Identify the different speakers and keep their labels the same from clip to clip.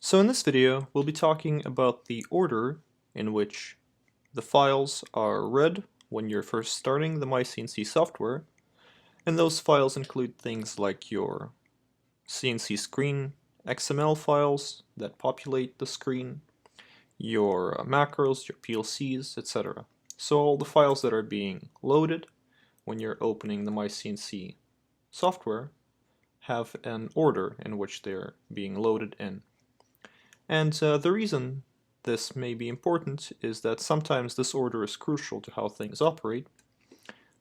Speaker 1: So in this video, we'll be talking about the order in which the files are read when you're first starting the myCNC software, and those files include things like your CNC screen XML files that populate the screen, your macros, your PLCs, etc. So all the files that are being loaded when you're opening the myCNC software have an order in which they're being loaded in. And the reason this may be important is that sometimes this order is crucial to how things operate.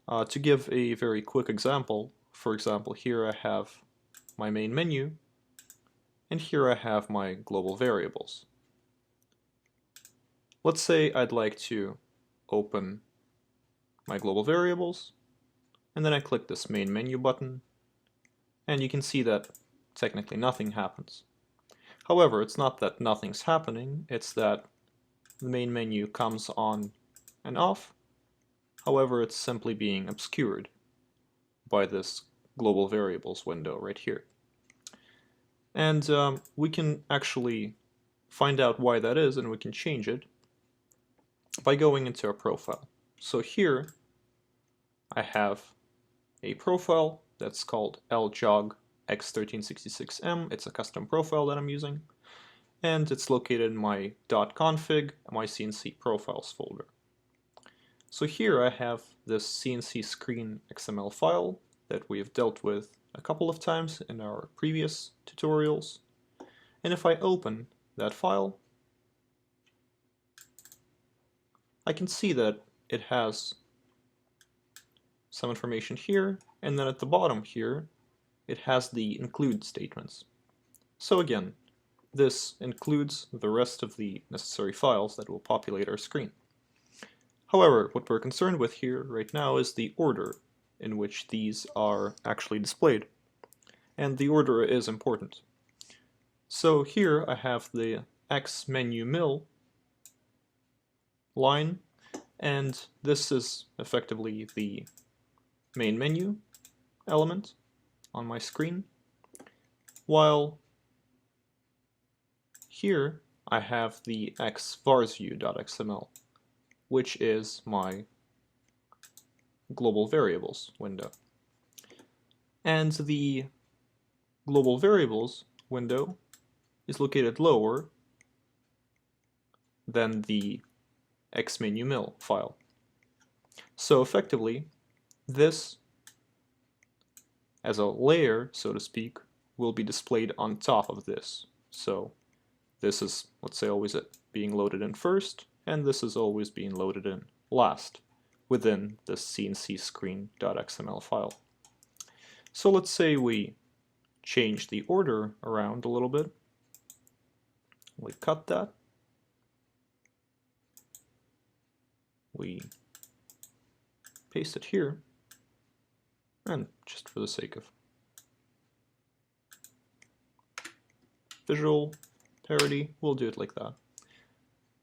Speaker 1: To give a very quick example, for example, here I have my main menu, and here I have my global variables. Let's say I'd like to open my global variables, and then I click this main menu button, and you can see that technically nothing happens. However, it's not that nothing's happening, it's that the main menu comes on and off. However, it's simply being obscured by this global variables window right here. And we can actually find out why that is, and we can change it by going into our profile. So here I have a profile that's called ljog x1366m. It's a custom profile that I'm using, and it's located in my .config myCNC profiles folder. So here I have this CNC screen XML file that we've dealt with a couple of times in our previous tutorials, and if I open that file, I can see that it has some information here, and then at the bottom here it has the include statements. So again, this includes the rest of the necessary files that will populate our screen. However, what we're concerned with here right now is the order in which these are actually displayed. And the order is important. So here I have the X menu mill line, and this is effectively the main menu element on my screen, while here I have the xvarsview.xml, which is my global variables window. And the global variables window is located lower than the xmenumil file. So effectively, this as a layer, so to speak, will be displayed on top of this. So this is, let's say, always being loaded in first, and this is always being loaded in last within the CNC screen.xml file. So let's say we change the order around a little bit. We cut that. We paste it here. And just for the sake of visual parity, we'll do it like that.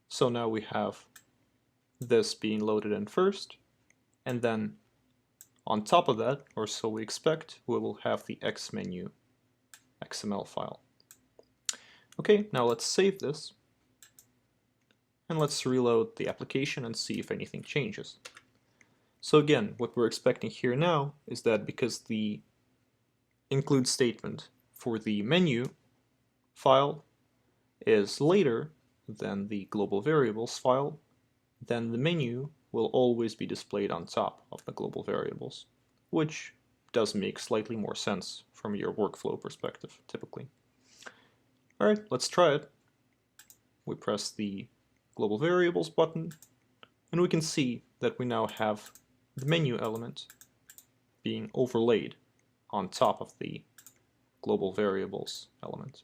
Speaker 1: So now we have this being loaded in first, and then on top of that, or so we expect, we will have the xmenu XML file. Okay, now let's save this, and let's reload the application and see if anything changes. So again, what we're expecting here now is that because the include statement for the menu file is later than the global variables file, then the menu will always be displayed on top of the global variables, which does make slightly more sense from your workflow perspective, typically. Alright, let's try it. We press the global variables button, and we can see that we now have the menu element being overlaid on top of the global variables element.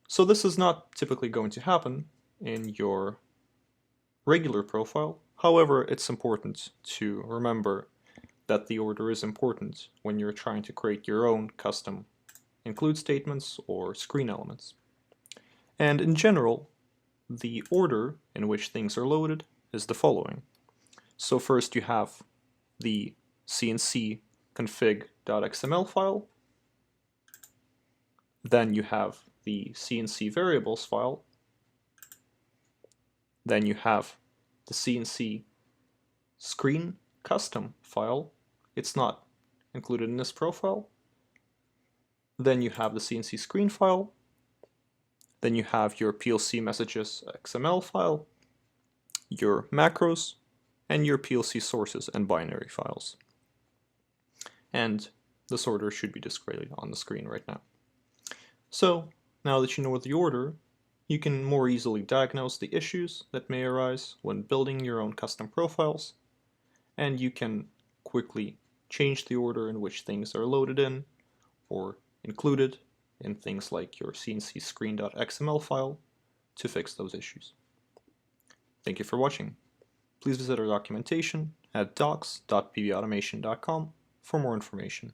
Speaker 1: So this is not typically going to happen in your regular profile. However, it's important to remember that the order is important when you're trying to create your own custom include statements or screen elements. And in general, the order in which things are loaded is the following. So first you have the CNC config.xml file, then you have the CNC variables file, then you have the CNC screen custom file. It's not included in this profile. Then you have the CNC screen file. Then you have your PLC messages XML file, your macros, and your PLC sources and binary files. And this order should be displayed on the screen right now. So now that you know the order, you can more easily diagnose the issues that may arise when building your own custom profiles, and you can quickly change the order in which things are loaded in or included in things like your CNC screen.xml file to fix those issues. Thank you for watching. Please visit our documentation at docs.pvautomation.com for more information.